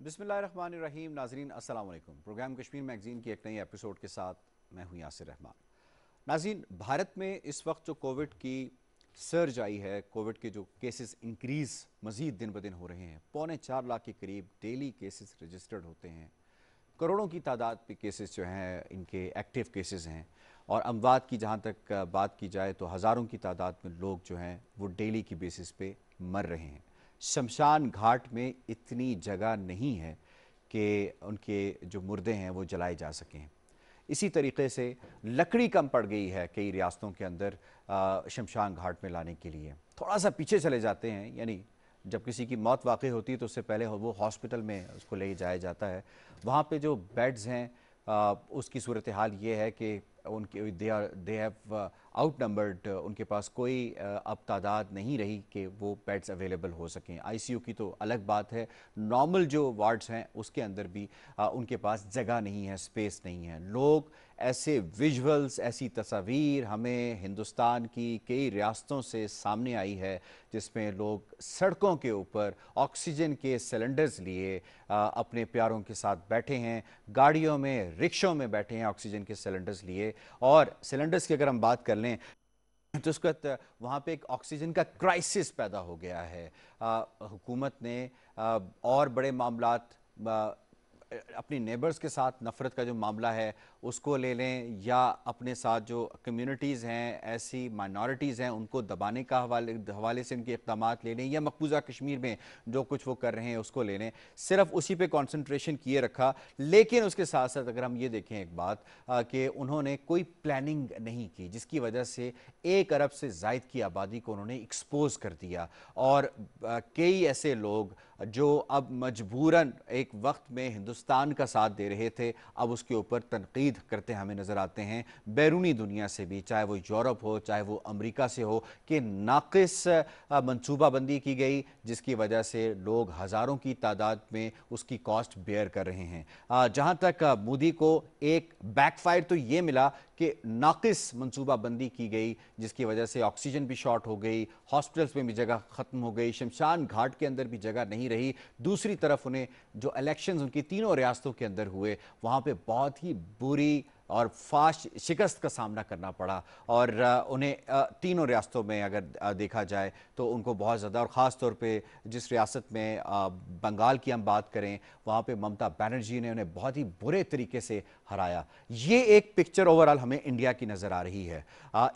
बिस्मिल्लाहिर्रहमानिर्रहीम। नाजरीन अस्सलाम वालेकुम। प्रोग्राम कश्मीर मैगजीन की एक नई एपिसोड के साथ मैं हूं यासिर रहमान। नाजरीन, भारत में इस वक्त जो कोविड की सर्ज आई है, कोविड के जो केसेस इंक्रीज मजीद दिन ब दिन हो रहे हैं, 4.25 लाख के करीब डेली केसेस रजिस्टर्ड होते हैं। करोड़ों की तादाद पे केसेस जो हैं इनके एक्टिव केसेस हैं, और अमवात की जहाँ तक बात की जाए तो हज़ारों की तादाद में लोग जो हैं वो डेली की बेसिस पे मर रहे हैं। शमशान घाट में इतनी जगह नहीं है कि उनके जो मुर्दे हैं वो जलाए जा सकें। इसी तरीके से लकड़ी कम पड़ गई है कई रियासतों के अंदर शमशान घाट में लाने के लिए। थोड़ा सा पीछे चले जाते हैं, यानी जब किसी की मौत वाक़ई होती है तो उससे पहले वो हॉस्पिटल में उसको ले जाया जाता है। वहाँ पे जो बेड्स हैं उसकी सूरत हाल ये है कि उनके दे हैव आउट नंबर्ड, उनके पास कोई अब तादाद नहीं रही कि वो बेड्स अवेलेबल हो सकें। आईसीयू की तो अलग बात है, नॉर्मल जो वार्ड्स हैं उसके अंदर भी उनके पास जगह नहीं है, स्पेस नहीं है। लोग ऐसे विजुअल्स, ऐसी तस्वीर हमें हिंदुस्तान की कई रियासतों से सामने आई है जिसमें लोग सड़कों के ऊपर ऑक्सीजन के सिलेंडर्स लिए अपने प्यारों के साथ बैठे हैं, गाड़ियों में, रिक्शों में बैठे हैं ऑक्सीजन के सिलेंडर्स लिए। और सिलेंडर्स की अगर हम बात कर लें तो उसके बाद वहाँ पे एक ऑक्सीजन का क्राइसिस पैदा हो गया है। हुकूमत ने और बड़े मामलात, अपनी नेबर्स के साथ नफ़रत का जो मामला है उसको ले लें, या अपने साथ जो कम्युनिटीज़ हैं, ऐसी माइनॉरिटीज़ हैं, उनको दबाने का हवाले से उनके इक़दाम ले लें, या मकबूजा कश्मीर में जो कुछ वो कर रहे हैं उसको ले लें। सिर्फ उसी पे कंसंट्रेशन किए रखा। लेकिन उसके साथ साथ अगर हम ये देखें एक बात कि उन्होंने कोई प्लानिंग नहीं की, जिसकी वजह से 1 अरब से ज़ायद की आबादी को उन्होंने एक्सपोज कर दिया। और कई ऐसे लोग जो अब मजबूरन एक वक्त में हिंदुस्तान का साथ दे रहे थे, अब उसके ऊपर तनकीद करते हमें नज़र आते हैं बैरूनी दुनिया से भी, चाहे वो यूरोप हो चाहे वो अमेरिका से हो, कि नाक़िस मनसूबाबंदी की गई जिसकी वजह से लोग हज़ारों की तादाद में उसकी कॉस्ट बेयर कर रहे हैं। जहाँ तक मोदी को एक बैकफायर तो ये मिला कि नाक़िस मनसूबाबंदी की गई जिसकी वजह से ऑक्सीजन भी शॉर्ट हो गई, हॉस्पिटल्स में भी जगह ख़त्म हो गई, शमशान घाट के अंदर भी जगह नहीं रही। दूसरी तरफ उन्हें जो इलेक्शंस उनकी तीनों रियासतों के अंदर हुए वहाँ पे बहुत ही बुरी और फास्ट शिकस्त का सामना करना पड़ा। और उन्हें तीनों रियासतों में अगर देखा जाए तो उनको बहुत ज़्यादा, और ख़ास तौर पे जिस रियासत में बंगाल की हम बात करें वहाँ पे ममता बनर्जी ने उन्हें बहुत ही बुरे तरीके से हराया। ये एक पिक्चर ओवरऑल हमें इंडिया की नज़र आ रही है।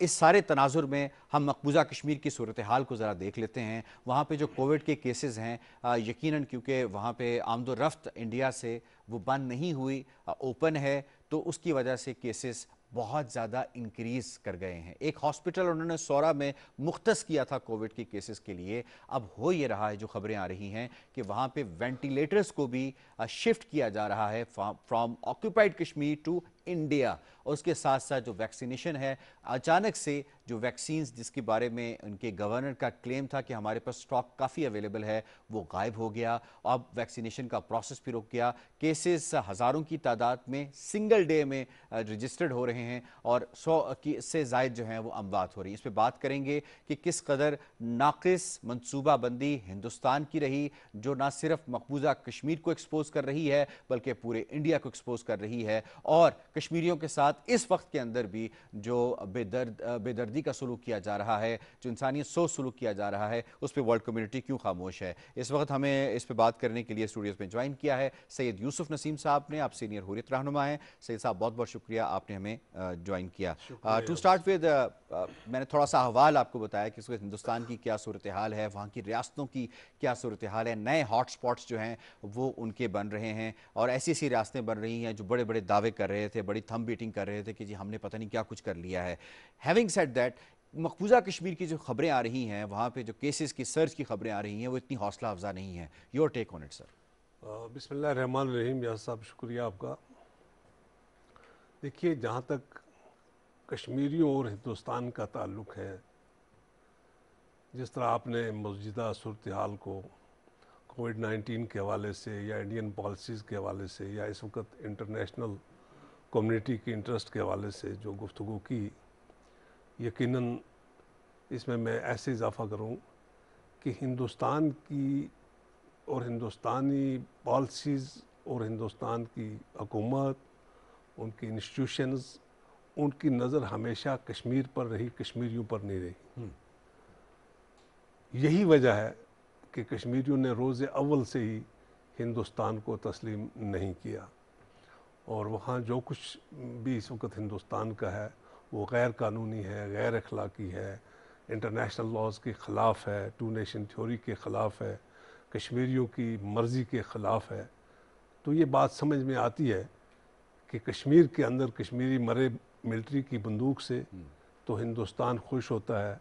इस सारे तनाजुर में हम मकबूजा कश्मीर की सूरत हाल को ज़रा देख लेते हैं। वहाँ पे जो कोविड के केसेस हैं, यकीनन क्योंकि वहाँ पे आमदोरफ्त इंडिया से वो बंद नहीं हुई, ओपन है, तो उसकी वजह से केसेस बहुत ज़्यादा इंक्रीज़ कर गए हैं। एक हॉस्पिटल उन्होंने सौरा में मुख्तस किया था कोविड के केसेस के लिए। अब हो ये रहा है, जो खबरें आ रही हैं कि वहाँ पे वेंटिलेटर्स को भी शिफ्ट किया जा रहा है from occupied Kashmir to India. और उसके साथ साथ जो वैक्सीनेशन है, अचानक से जो वैक्सीन्स जिसके बारे में उनके गवर्नर का क्लेम था कि हमारे पास स्टॉक काफ़ी अवेलेबल है, वो गायब हो गया। अब वैक्सीनेशन का प्रोसेस भी रुक गया। केसेस हज़ारों की तादाद में सिंगल डे में रजिस्टर्ड हो रहे हैं, और 100 की से ज़ायद जो हैं वो अमवात हो रही है। इस पर बात करेंगे कि किस कदर नाक़िस मनसूबाबंदी हिंदुस्तान की रही, जो ना सिर्फ मकबूजा कश्मीर को एक्सपोज कर रही है बल्कि पूरे इंडिया को एक्सपोज कर रही है। और कश्मीरियों के साथ इस वक्त के अंदर भी जो बेदर्दी का सलूक किया जा रहा है, जो इंसानियत सोच सलूक किया जा रहा है, उस पर वर्ल्ड कम्युनिटी क्यों खामोश है। इस वक्त हमें इस पर बात करने के लिए स्टूडियोज़ में ज्वाइन किया है सैयद यूसुफ नसीम साहब ने। आप सीनियर हुर्रियत रहनुमा हैं। सैयद साहब, बहुत बहुत शुक्रिया, आपने हमें ज्वाइन किया। टू स्टार्ट विद, मैंने थोड़ा सा अहवाल आपको बताया कि इस वक्त हिंदुस्तान की क्या सूरत हाल है, वहाँ की रियासतों की क्या सूरत हाल है। नए हॉट स्पॉट्स जो हैं वो उनके बन रहे हैं, और ऐसी ऐसी रियासतें बन रही हैं जो बड़े बड़े दावे कर रहे थे, बड़ी थंब बीटिंग कर रहे थे कि जी हमने पता नहीं क्या कुछ कर लिया है। हैविंग सेड दैट, मकबूजा कश्मीर की जो खबरें आ रही हैं, वहाँ पे जो केसेस की सर्च की खबरें आ रही हैं, वो इतनी हौसला अफजा नहीं है। Your take on it sir. बिस्मिल्लाहिर्रहमानिर्रहीम। या साहब, शुक्रिया आपका। देखिए, जहाँ तक कश्मीरियों और हिंदुस्तान का ताल्लुक़ है, जिस तरह आपने मौजूदा सूरत हाल को कोविड-19 के हवाले से या इंडियन पॉलिसीज़ के हवाले से या इस वक्त इंटरनेशनल कम्युनिटी के इंटरेस्ट के हवाले से जो गुफ्तगू की, यकीनन इसमें मैं ऐसे इजाफ़ा करूँ कि हिंदुस्तान की और हिंदुस्तानी पॉलिसीज़ और हिंदुस्तान की हुकूमत, उनकी इंस्टीट्यूशंस, उनकी नज़र हमेशा कश्मीर पर रही, कश्मीरियों पर नहीं रही। यही वजह है कि कश्मीरियों ने रोज़ अव्वल से ही हिंदुस्तान को तस्लीम नहीं किया, और वहाँ जो कुछ भी इस वक्त हिंदुस्तान का है वो गैर कानूनी है, गैर अखलाकी है, इंटरनेशनल लॉज के ख़िलाफ़ है, टू नेशन थ्योरी के ख़िलाफ़ है, कश्मीरियों की मर्ज़ी के ख़िलाफ़ है। तो ये बात समझ में आती है कि कश्मीर के अंदर कश्मीरी मरे मिलिट्री की बंदूक से तो हिंदुस्तान खुश होता है,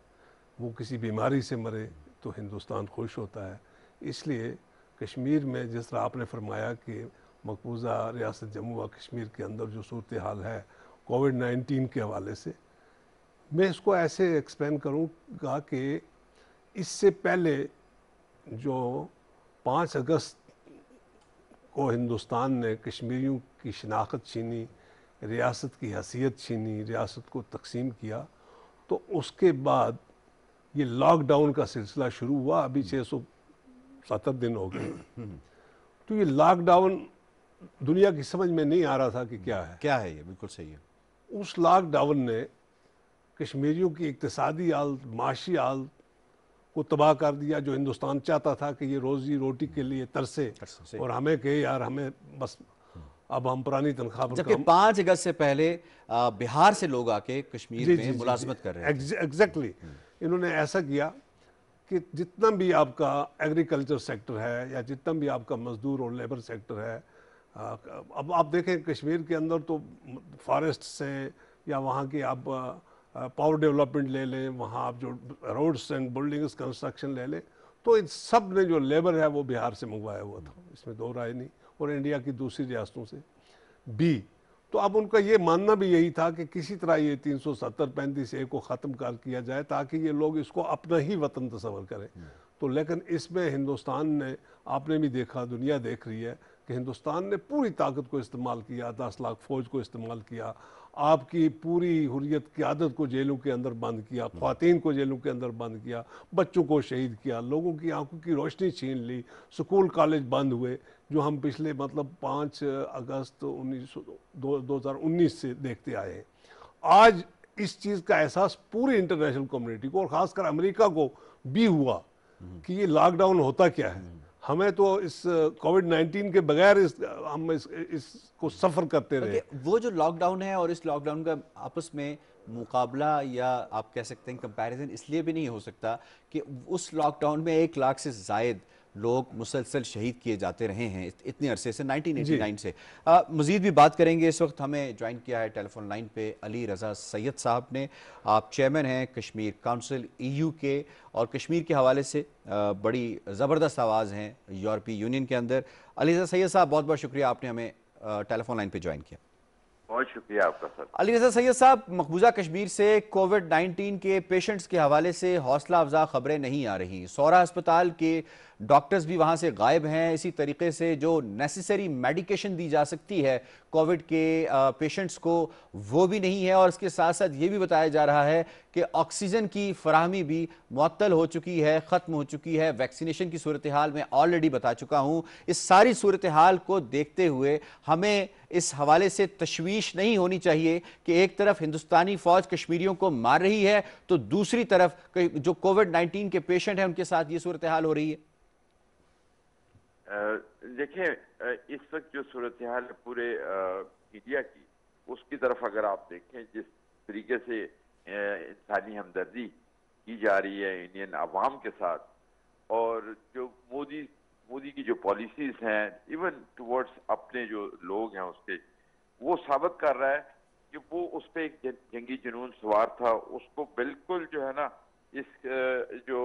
वो किसी बीमारी से मरे तो हिंदुस्तान खुश होता है। इसलिए कश्मीर में जिस तरह आपने फरमाया कि मकबूजा रियासत जम्मू व कश्मीर के अंदर जो सूरत हाल है कोविड-19 के हवाले से, मैं इसको ऐसे एक्सप्लेन करूँगा कि इससे पहले जो 5 अगस्त को हिंदुस्तान ने कश्मीरियों की शनाख्त छीनी, रियासत की हैसियत छीनी, रियासत को तकसीम किया, तो उसके बाद ये लॉकडाउन का सिलसिला शुरू हुआ। अभी 670 दिन हो गए। तो ये लॉकडाउन दुनिया की समझ में नहीं आ रहा था कि क्या है ये, बिल्कुल सही है। उस लॉकडाउन ने कश्मीरियों की इक्तिसादी हालत, माशी हालत को तबाह कर दिया। जो हिंदुस्तान चाहता था कि ये रोजी रोटी के लिए तरसे और हमें कहे यार हमें बस अब हम पुरानी तनख्वाह पर जबकि 5 अगस्त से पहले बिहार से लोग आके कश्मीर में मुलाजमत कर रहे थे। एग्जैक्टली इन्होंने ऐसा किया कि जितना भी आपका एग्रीकल्चर सेक्टर है या जितना भी आपका मजदूर और लेबर सेक्टर है, अब आप देखें कश्मीर के अंदर तो फॉरेस्ट से या वहाँ की आप पावर डेवलपमेंट ले लें, वहाँ आप जो रोड्स एंड बिल्डिंग्स कंस्ट्रक्शन ले लें, तो इन सब ने जो लेबर है वो बिहार से मंगवाया हुआ था, इसमें दो राय नहीं, और इंडिया की दूसरी रियासतों से भी। तो अब उनका ये मानना भी यही था कि किसी तरह ये 370-35A को ख़त्म कर किया जाए ताकि ये लोग इसको अपना ही वतन तस्वर करें। तो लेकिन इसमें हिंदुस्तान ने, आपने भी देखा, दुनिया देख रही है कि हिंदुस्तान ने पूरी ताकत को इस्तेमाल किया, 10 लाख फौज को इस्तेमाल किया, आपकी पूरी हुर्रियत क़यादत को जेलों के अंदर बंद किया, ख़वातीन को जेलों के अंदर बंद किया, बच्चों को शहीद किया, लोगों की आंखों की रोशनी छीन ली, स्कूल कॉलेज बंद हुए, जो हम पिछले 5 अगस्त 2019 से देखते आए हैं। आज इस चीज़ का एहसास पूरी इंटरनेशनल कम्युनिटी को और ख़ासकर अमेरिका को भी हुआ कि ये लॉकडाउन होता क्या है। हमें तो इस कोविड-19 के बगैर हम इसको सफ़र करते रहे। वो जो लॉकडाउन है और इस लॉकडाउन का आपस में मुकाबला या आप कह सकते हैं कंपैरिजन इसलिए भी नहीं हो सकता कि उस लॉकडाउन में 1 लाख से ज़ायद लोग मुसलसल शहीद किए जाते रहे हैं इतने अरसे से, 1989 से। मज़ीद भी बात करेंगे। इस वक्त हमें ज्वाइन किया है टेलीफोन लाइन पे अली रज़ा सैयद साहब ने। आप चेयरमैन हैं कश्मीर काउंसिल EU के और कश्मीर के हवाले से बड़ी ज़बरदस्त आवाज़ हैं यूरोपीय यूनियन के अंदर। अली रज़ा सैयद साहब, बहुत बहुत शुक्रिया, आपने हमें टेलीफोन लाइन पर ज्वाइन किया। बहुत शुक्रिया आपका सर। अली रज़ा सैयद साहब, मकबूजा कश्मीर से कोविड-19 के पेशेंट्स के हवाले से हौसला अफजा खबरें नहीं आ रही। सौरा अस्पताल के डॉक्टर्स भी वहाँ से गायब हैं। इसी तरीके से जो नेसेसरी मेडिकेशन दी जा सकती है कोविड के पेशेंट्स को, वो भी नहीं है। और इसके साथ साथ ये भी बताया जा रहा है कि ऑक्सीजन की फराहमी भी मुअत्तल हो चुकी है, ख़त्म हो चुकी है। वैक्सीनेशन की सूरत हाल मैं ऑलरेडी बता चुका हूँ। इस सारी सूरत हाल को देखते हुए हमें इस हवाले से तशवीश नहीं होनी चाहिए कि एक तरफ हिंदुस्तानी फ़ौज कश्मीरियों को मार रही है तो दूसरी तरफ जो कोविड-19 के पेशेंट हैं उनके साथ ये सूरत हाल हो रही है। देखिए, इस वक्त जो सूरत हाल है पूरे मीडिया की, उसकी तरफ अगर आप देखें, जिस तरीके से इंसानी हमदर्दी की जा रही है इंडियन अवाम के साथ, और जो मोदी की जो पॉलिसीज हैं इवन टुवर्ड्स अपने जो लोग हैं उसके, वो साबित कर रहा है कि वो उस पर एक जंगी जुनून सवार था। उसको बिल्कुल जो है ना, इस जो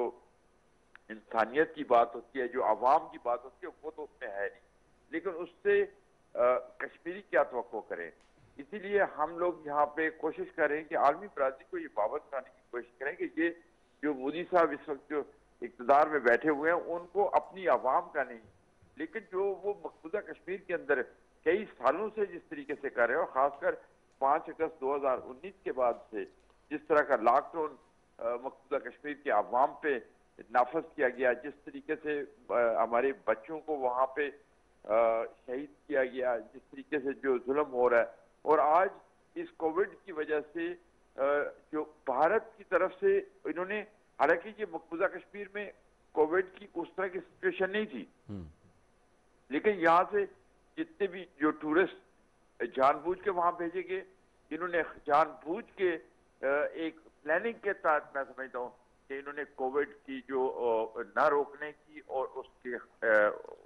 इंसानियत की बात होती है, जो अवाम की बात होती है, वो तो उसमें है नहीं। लेकिन उससे कश्मीरी क्या तवक्को करें। इसीलिए हम लोग यहाँ पे कोशिश करें कि आलमी बरादरी को ये बावत कराने की कोशिश करें कि ये जो मोदी साहब इस वक्त जो इक़्तिदार में बैठे हुए हैं, उनको अपनी अवाम का नहीं, लेकिन जो वो मकबूजा कश्मीर के अंदर कई सालों से जिस तरीके से कर रहे हैं, और ख़ासकर 5 अगस्त 2019 के बाद से जिस तरह का लॉकडाउन मकबूजा कश्मीर के अवाम पे नाफज किया गया, जिस तरीके से हमारे बच्चों को वहाँ पे शहीद किया गया, जिस तरीके से जो जुल्म हो रहा है, और आज इस कोविड की वजह से जो भारत की तरफ से इन्होंने, हालांकि ये मकबूजा कश्मीर में कोविड की उस तरह की सिचुएशन नहीं थी, लेकिन यहाँ से जितने भी जो टूरिस्ट जानबूझ के वहां भेजे गए, इन्होंने जानबूझ के एक प्लानिंग के तहत, मैं समझता हूँ कि इन्होंने कोविड की जो न रोकने की और उसके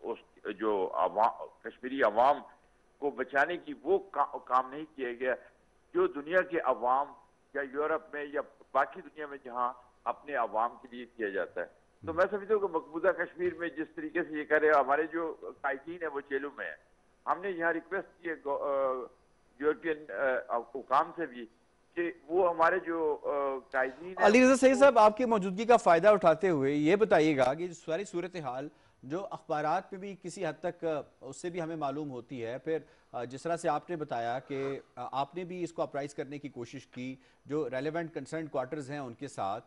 उस जो कश्मीरी अवाम को बचाने की वो काम नहीं किया गया, जो दुनिया के अवाम या यूरोप में या बाकी दुनिया में जहाँ अपने अवाम के लिए किया जाता है। तो मैं समझता हूँ कि मकबूजा कश्मीर में जिस तरीके से ये कर रहे हैं, हमारे जो कायदीन है वो जेलों में है। हमने यहाँ रिक्वेस्ट की है यूरोपियन हुकाम से भी कि वो हमारे जो कायदीन है। अली रज़ा सईद साहब, आपकी मौजूदगी का फायदा उठाते हुए ये बताइएगा कि सारी सूरत हाल जो अखबारात में भी किसी हद तक उससे भी हमें मालूम होती है, फिर जिस तरह से आपने बताया कि आपने भी इसको अप्राइज करने की कोशिश की जो रेलेवेंट कंसर्न क्वार्टर्स हैं उनके साथ,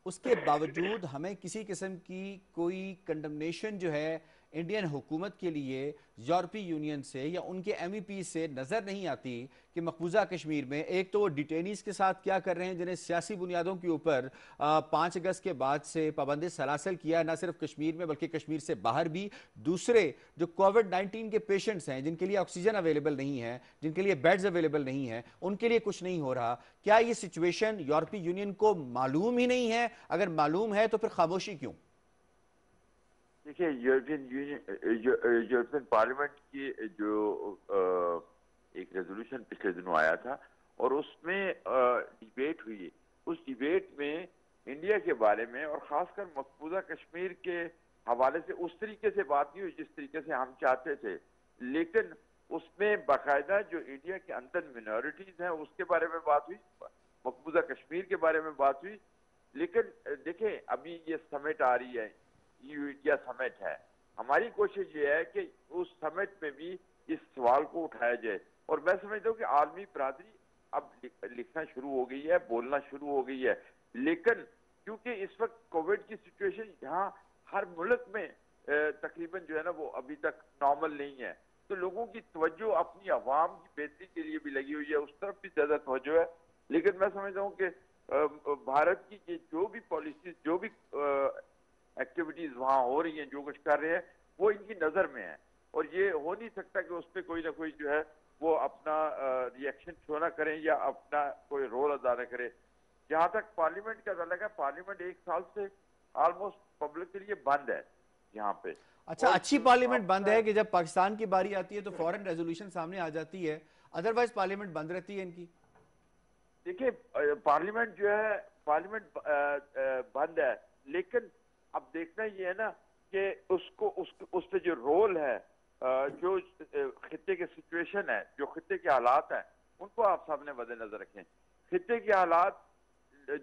उसके बावजूद हमें किसी किस्म की कोई कंडमनेशन जो है इंडियन हुकूमत के लिए यूरोपीय यूनियन से या उनके MEP से नज़र नहीं आती कि मकबूजा कश्मीर में एक तो वो डिटेनीज के साथ क्या कर रहे हैं जिन्हें सियासी बुनियादों के ऊपर 5 अगस्त के बाद से पाबंदी सलासल किया, न सिर्फ कश्मीर में बल्कि कश्मीर से बाहर भी। दूसरे जो कोविड-19 के पेशेंट्स हैं जिनके लिए ऑक्सीजन अवेलेबल नहीं है, जिनके लिए बेड्स अवेलेबल नहीं है, उनके लिए कुछ नहीं हो रहा। क्या ये सिचुएशन यूरोपीय यूनियन को मालूम ही नहीं है? अगर मालूम है तो फिर खामोशी क्यों? देखिए, यूरोपियन पार्लियामेंट की जो एक रेजोल्यूशन पिछले दिनों आया था और उसमें डिबेट हुई, उस डिबेट में इंडिया के बारे में और खासकर मकबूजा कश्मीर के हवाले से उस तरीके से बात नहीं हुई जिस तरीके से हम चाहते थे, लेकिन उसमें बाकायदा जो इंडिया के अंदर मिनॉरिटीज हैं उसके बारे में बात हुई, मकबूजा कश्मीर के बारे में बात हुई। लेकिन देखें, अभी ये समिट आ रही है, इंडिया समिट है, हमारी कोशिश ये है कि उस समिट में भी इस सवाल को उठाया जाए। और मैं समझता हूँ कि आलमी बरादरी अब लिखना शुरू हो गई है, बोलना शुरू हो गई है, लेकिन क्योंकि इस वक्त कोविड की सिचुएशन यहाँ हर मुल्क में तकरीबन जो है ना वो अभी तक नॉर्मल नहीं है, तो लोगों की तवज्जो अपनी आवाम की बेहतरी के लिए भी लगी हुई है, उस तरफ भी ज्यादा तवज्जो है। लेकिन मैं समझता हूँ कि भारत की ये जो भी पॉलिसीज, जो भी एक्टिविटीज वहां हो रही हैं, जो कुछ कर रहे हैं, वो इनकी नजर में है और ये हो नहीं सकता कि उस पर कोई ना कोई जो है वो अपना रिएक्शन शो ना करें या अपना कोई रोल अदा न करे। जहां तक पार्लियामेंट का ताल्लुक है, पार्लियामेंट 1 साल से ऑलमोस्ट पब्लिक के लिए बंद है यहाँ पे। अच्छा, अच्छी पार्लियामेंट बंद है कि जब पाकिस्तान की बारी आती है तो फौरन रेजोल्यूशन सामने आ जाती है, अदरवाइज पार्लियामेंट बंद रहती है इनकी। देखिए, पार्लियामेंट जो है, पार्लियामेंट बंद है, लेकिन अब देखना ये है ना कि उसको उस पे जो रोल है, जो खित्ते के सिचुएशन है, जो खित्ते के हालात हैं, उनको आप सामने मद्देनजर रखें। खित्ते के हालात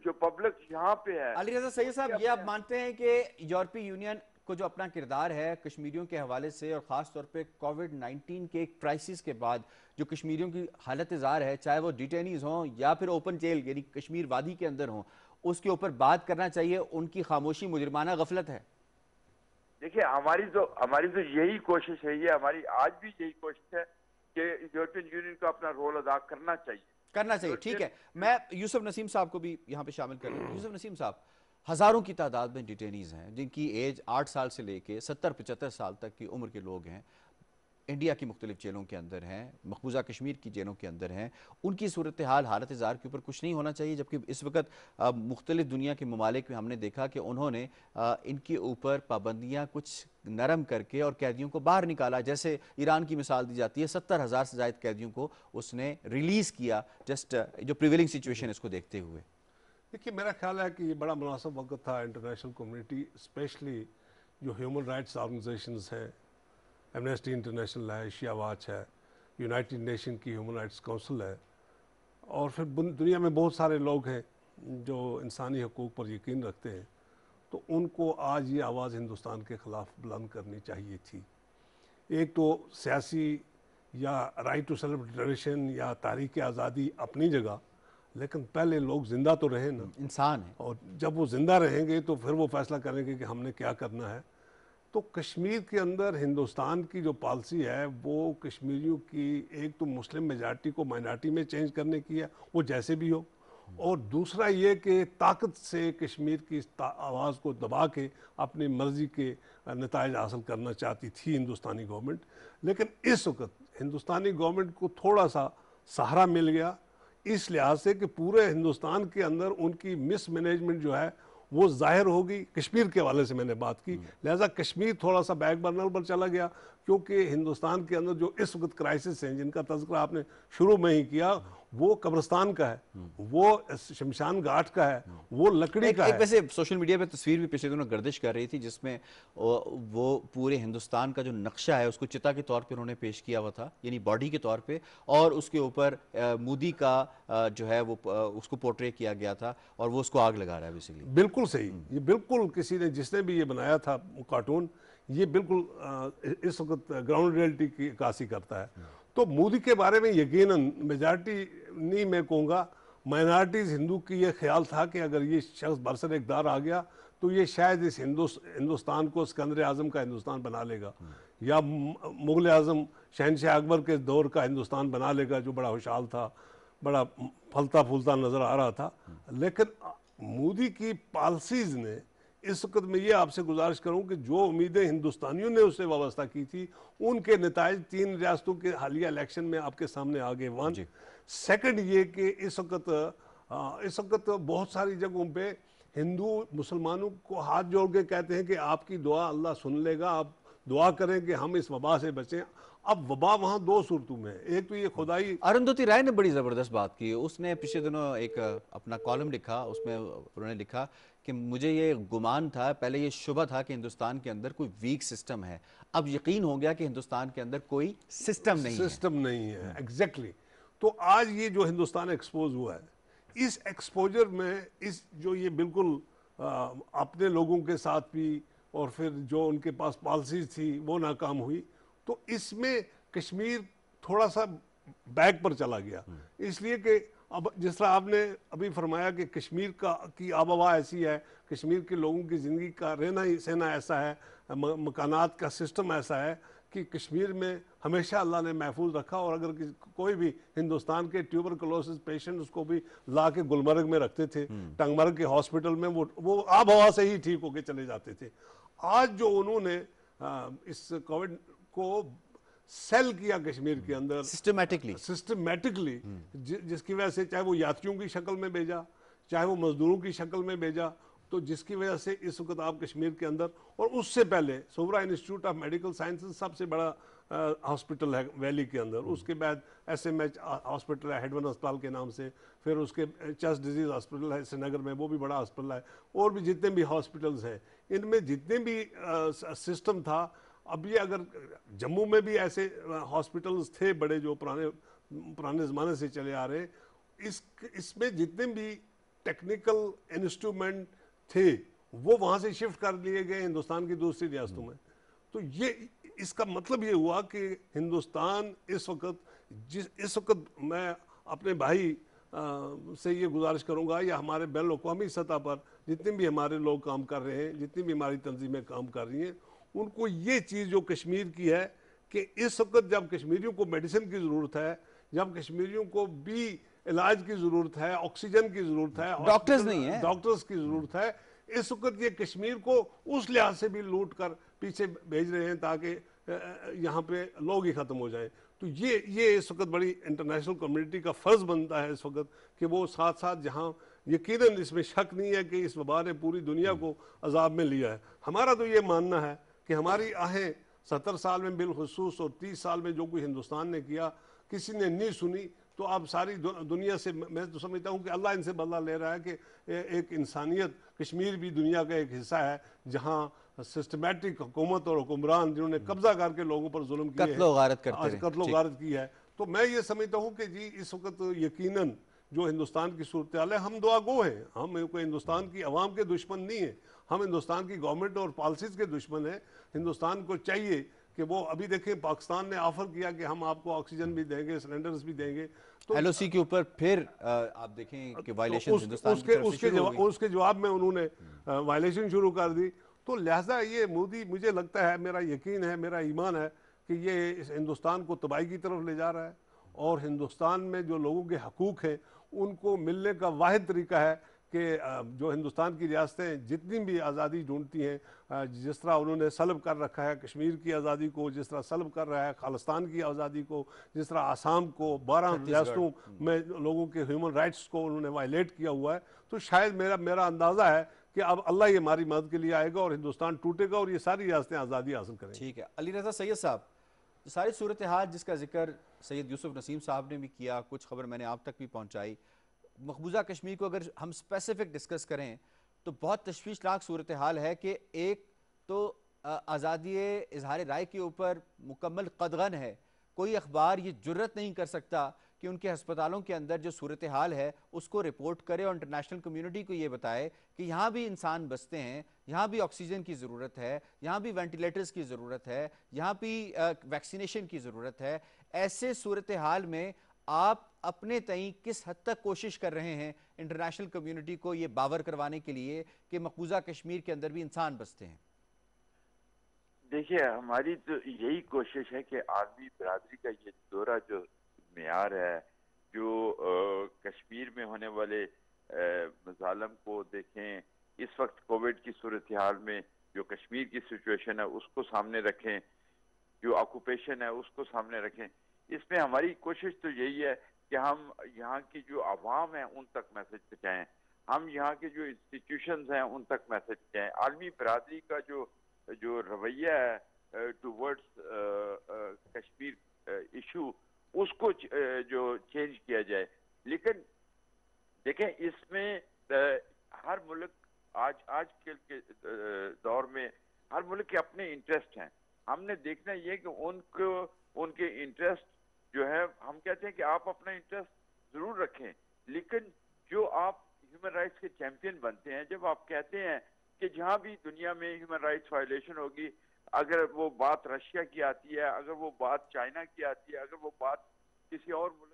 जो पब्लिक यहाँ पे है। अली रज़ा सईद साहब, ये आप मानते हैं कि यूरोपीय यूनियन को जो अपना किरदार है कश्मीरियों के हवाले से और ख़ास तौर पे कोविड-19 के एक क्राइसिस के बाद जो कश्मीरियों की हालत ज़ार है, चाहे वो डिटेनीज हों या फिर ओपन जेल यानी कश्मीर वादी के अंदर हों, उसके ऊपर बात करना चाहिए? उनकी खामोशी मुजरिमाना गफलत है। देखिए, हमारी तो यही कोशिश है, ये हमारी आज भी यही कोशिश है कि यूरोपियन यूनियन को अपना रोल अदा करना चाहिए। ठीक है, मैं यूसुफ नसीम साहब को भी यहाँ पे शामिल कर लूँ। यूसुफ नसीम साहब, हजारों की तादाद में डिटेनीज हैं जिनकी एज 8 साल से लेके 70-75 साल तक की उम्र के लोग हैं, इंडिया की मुख्तलिफ जेलों के अंदर हैं, मकबूजा कश्मीर की जेलों के अंदर हैं। उनकी सूरत हाल, हालत ज़ार के ऊपर कुछ नहीं होना चाहिए, जबकि इस वक्त मुख्तलिफ दुनिया के ममालिक में हमने देखा कि उन्होंने इनके ऊपर पाबंदियाँ कुछ नरम करके और कैदियों को बाहर निकाला। जैसे ईरान की मिसाल दी जाती है, 70,000 से ज़ायद कैदियों को उसने रिलीज़ किया, जस्ट जो प्रिवेलिंग सिचुएशन इसको देखते हुए। देखिए, मेरा ख्याल है कि ये बड़ा मुनासिब वक्त था इंटरनेशनल कम्युनिटी, स्पेशली जो ह्यूमन राइट्स ऑर्गेनाइजेशंस हैं, एमनेस्टी इंटरनेशनल है, एशिया वॉच है, यूनाइटेड नेशन की ह्यूमन राइट्स काउंसिल है, और फिर दुनिया में बहुत सारे लोग हैं जो इंसानी हकूक़ पर यकीन रखते हैं, तो उनको आज ये आवाज़ हिंदुस्तान के ख़िलाफ़ बुलंद करनी चाहिए थी। एक तो सियासी या राइट टू सेल्फ डिटरमिनेशन या तारीख़ आज़ादी अपनी जगह, लेकिन पहले लोग जिंदा तो रहे ना, इंसान है। और जब वो जिंदा रहेंगे तो फिर वो फैसला करेंगे कि हमने क्या करना है। तो कश्मीर के अंदर हिंदुस्तान की जो पॉलिसी है वो कश्मीरियों की, एक तो मुस्लिम मेजॉरिटी को माइनॉरिटी में चेंज करने की है, वो जैसे भी हो, और दूसरा ये कि ताकत से कश्मीर की आवाज़ को दबा के अपनी मर्जी के नताइज हासिल करना चाहती थी हिंदुस्तानी गवर्नमेंट। लेकिन इस वक्त हिंदुस्तानी गवर्नमेंट को थोड़ा सा सहारा मिल गया इस लिहाज से कि पूरे हिंदुस्तान के अंदर उनकी मिसमैनेजमेंट जो है वो जाहिर होगी। कश्मीर के हवाले से मैंने बात की, लिहाजा कश्मीर थोड़ा सा बैक बर्नर पर चला गया, क्योंकि हिंदुस्तान के अंदर जो इस वक्त क्राइसिस है जिनका तज़किरा आपने शुरू में ही किया, वो कब्रिस्तान का है, वो शमशान घाट का है, वो लकड़ी का है। वैसे सोशल मीडिया पे तस्वीर भी पिछले दिनों गर्दिश कर रही थी जिसमें वो पूरे हिंदुस्तान का जो नक्शा है उसको चिता के तौर पे उन्होंने पेश किया हुआ था, यानी बॉडी के तौर पे, और उसके ऊपर मोदी का जो है वो उसको पोर्ट्रे किया गया था और वो उसको आग लगा रहा है बेसिकली। बिल्कुल सही, ये बिल्कुल किसी ने, जिसने भी ये बनाया था कार्टून, ये बिल्कुल इस वक्त ग्राउंड रियलिटी की अक्कासी करता है। तो मोदी के बारे में यकीनन मेजॉरिटी नहीं, मैं कहूँगा माइनॉरिटीज़ हिंदू की ये ख्याल था कि अगर ये शख्स बरसर इक़्तिदार आ गया तो ये शायद इस हिंदुस्तान को सिकंदर आज़म का हिंदुस्तान बना लेगा, या मुग़ल आज़म शहनशाह अकबर के दौर का हिंदुस्तान बना लेगा, जो बड़ा खुशहाल था, बड़ा फलता फूलता नज़र आ रहा था। लेकिन मोदी की पॉलिसीज़ ने, इस वक्त मैं ये आपसे गुजारिश करूं कि जो उम्मीदें हिंदुस्तानियों ने उससे वाबस्ता की थी, उनके नताइज 3 रियासतों के हालिया इलेक्शन में आपके सामने आ गए। 1 सेकंड ये कि इस वक्त बहुत सारी जगहों पे हिंदू मुसलमानों को हाथ जोड़ के कहते हैं कि आपकी दुआ अल्लाह सुन लेगा, आप दुआ करें कि हम इस वबा से बचें। अब वबा वहाँ 2 सूरतों में है, एक तो ये खुदाई। अरुंधति राय ने बड़ी ज़बरदस्त बात की, उसने पिछले दिनों एक अपना कॉलम लिखा, उसमें उन्होंने लिखा कि मुझे ये गुमान था, पहले ये शुबा था कि हिंदुस्तान के अंदर कोई वीक सिस्टम है, अब यकीन हो गया कि हिंदुस्तान के अंदर कोई सिस्टम नहीं है। एग्जैक्टली। तो आज ये जो हिंदुस्तान एक्सपोज हुआ है, इस एक्सपोजर में इस जो ये बिल्कुल अपने लोगों के साथ भी, और फिर जो उनके पास पॉलिसीज थी वो नाकाम हुई, तो इसमें कश्मीर थोड़ा सा बैक पर चला गया। इसलिए कि अब जिस तरह आपने अभी फरमाया कि कश्मीर की आबहवा ऐसी है, कश्मीर के लोगों की ज़िंदगी का रहना ही सहना ऐसा है, मकानात का सिस्टम ऐसा है कि कश्मीर में हमेशा अल्लाह ने महफूज रखा। और अगर कोई भी हिंदुस्तान के ट्यूबरकुलोसिस पेशेंट उसको भी ला के गुलमर्ग में रखते थे, टंगमर्ग के हॉस्पिटल में, वो आबहवा से ही ठीक होके चले जाते थे। आज जो उन्होंने इस कोविड को सेल किया कश्मीर के अंदर सिस्टमेटिकली, जिसकी वजह से चाहे वो यात्रियों की शक्ल में भेजा, चाहे वो मजदूरों की शक्ल में भेजा, तो जिसकी वजह से इस वक्त आप कश्मीर के अंदर, और उससे पहले सोवरा इंस्टीट्यूट ऑफ मेडिकल साइंसेज सबसे बड़ा हॉस्पिटल है वैली के अंदर, उसके बाद SMH हॉस्पिटल है हेडवन अस्पताल के नाम से, फिर उसके चेस्ट डिजीज हॉस्पिटल है श्रीनगर में, वो भी बड़ा हॉस्पिटल है, और भी जितने भी हॉस्पिटल्स हैं, इनमें जितने भी सिस्टम था। अब ये अगर जम्मू में भी ऐसे हॉस्पिटल्स थे बड़े जो पुराने ज़माने से चले आ रहे, इसमें जितने भी टेक्निकल इंस्ट्रूमेंट थे वो वहाँ से शिफ्ट कर लिए गए हिंदुस्तान की दूसरी रियासतों में। तो ये इसका मतलब ये हुआ कि हिंदुस्तान इस वक्त मैं अपने भाई से ये गुजारिश करूँगा, या हमारे बैन अवी सतह पर जितने भी हमारे लोग काम कर रहे हैं, जितनी भी हमारी तंजीमें काम कर रही हैं, उनको ये चीज़ जो कश्मीर की है कि इस वक्त जब कश्मीरियों को मेडिसिन की ज़रूरत है, जब कश्मीरियों को भी इलाज की ज़रूरत है, ऑक्सीजन की ज़रूरत है, डॉक्टर्स नहीं है, डॉक्टर्स की ज़रूरत है, इस वक्त ये कश्मीर को उस लिहाज से भी लूट कर पीछे भेज रहे हैं ताकि यहाँ पे लोग ही ख़त्म हो जाएं। तो ये इस वक्त बड़ी इंटरनेशनल कम्युनिटी का फ़र्ज़ बनता है इस वक्त कि वो साथ साथ, जहाँ यकीनन इसमें शक नहीं है कि इस वबा ने पूरी दुनिया को अजाब में लिया है। हमारा तो ये मानना है कि हमारी आहें 70 साल में बिलखुसूस और 30 साल में जो कोई हिंदुस्तान ने किया, किसी ने नहीं सुनी। तो अब सारी दुनिया से मैं तो समझता हूँ कि अल्लाह इनसे बदला ले रहा है कि एक इंसानियत, कश्मीर भी दुनिया का एक हिस्सा है जहाँ सिस्टमेटिक हुकूमत और हुक्मरान जिन्होंने कब्जा करके लोगों पर जुल्म किए, कत्लो गारत की है। तो मैं ये समझता हूँ कि जी इस वक्त यकीनन जो हिंदुस्तान की सूरत हाल है, हम दुआ गो हैं, हम कोई हिंदुस्तान की आवाम के दुश्मन नहीं है, हम हिंदुस्तान की गवर्नमेंट और पॉलिसीज़ के दुश्मन हैं। हिंदुस्तान को चाहिए कि वो अभी देखें पाकिस्तान ने ऑफर किया कि हम आपको ऑक्सीजन भी देंगे, सिलेंडर्स भी देंगे, तो एलओसी के ऊपर फिर आप देखें कि वायलेशंस हिंदुस्तान की उसके तरफ से शुरू हो गई। उसके जवाब में उन्होंने वायलेशन शुरू कर दी। तो लिहाजा ये मोदी, मुझे लगता है, मेरा यकीन है, मेरा ईमान है कि ये इस हिंदुस्तान को तबाही की तरफ ले जा रहा है, और हिंदुस्तान में जो लोगों के हकूक़ हैं उनको मिलने का वाहिद तरीका है कि जो हिंदुस्तान की रियासतें जितनी भी आज़ादी ढूंढती हैं, जिस तरह उन्होंने सल्ब कर रखा है कश्मीर की आज़ादी को, जिस तरह सल्ब कर रहा है खालिस्तान की आज़ादी को, जिस तरह आसाम को 12 रियासतों में लोगों के ह्यूमन राइट्स को उन्होंने वायलेट किया हुआ है, तो शायद मेरा अंदाज़ा है कि अब अल्लाह ही हमारी मदद के लिए आएगा और हिंदुस्तान टूटेगा और ये सारी रियासतें आज़ादी हासिल करेंगी। ठीक है, अली रज़ा सैयद साहब, तो सारी सूरत हाल जिसका जिक्र सैयद यूसुफ नसीम साहब ने भी किया, कुछ खबर मैंने आप तक भी पहुंचाई, मकबूजा कश्मीर को अगर हम स्पेसिफिक डिस्कस करें तो बहुत तशवीशनाक सूरत हाल है कि एक तो आज़ादी इजहार राय के ऊपर मुकम्मल कदगन है। कोई अखबार ये जुर्रत नहीं कर सकता कि उनके अस्पतालों के अंदर जो सूरत हाल है उसको रिपोर्ट करे और इंटरनेशनल कम्युनिटी को ये बताए कि यहाँ भी इंसान बसते हैं, यहाँ भी ऑक्सीजन की ज़रूरत है, यहाँ भी वेंटिलेटर्स की ज़रूरत है, यहाँ भी वैक्सीनेशन की ज़रूरत है। ऐसे सूरत हाल में आप अपने तई किस हद तक कोशिश कर रहे हैं इंटरनेशनल कम्युनिटी को ये बावर करवाने के लिए कि मकबूजा कश्मीर के अंदर भी इंसान बसते हैं? देखिए, हमारी तो यही कोशिश है कि आर्मी बिरादरी का ये दौरा जो मेयार है, जो कश्मीर में होने वाले मजालम को देखें, इस वक्त कोविड की सूरत हाल में जो कश्मीर की सिचुएशन है उसको सामने रखें, जो ऑक्यूपेशन है उसको सामने रखें। इसमें हमारी कोशिश तो यही है कि हम यहाँ की जो आवाम है उन तक मैसेज पहुँचाएँ, हम यहाँ के जो इंस्टीट्यूशंस हैं उन तक मैसेज पहुँचाएँ। आलमी बिरादरी का जो जो रवैया है टूवर्ड्स कश्मीर इशू, उसको जो चेंज किया जाए। लेकिन देखें, इसमें हर मुल्क आज के दौर में हर मुल्क के अपने इंटरेस्ट हैं। हमने देखना ये कि उनको उनके इंटरेस्ट जो है, हम कहते हैं कि आप अपना इंटरेस्ट जरूर रखें, लेकिन जो आप ह्यूमन राइट्स के चैंपियन बनते हैं, जब आप कहते हैं कि जहां भी दुनिया में ह्यूमन राइट्स वायलेशन होगी, अगर वो बात रशिया की आती है, अगर वो बात चाइना की आती है, अगर वो बात किसी और मुल्क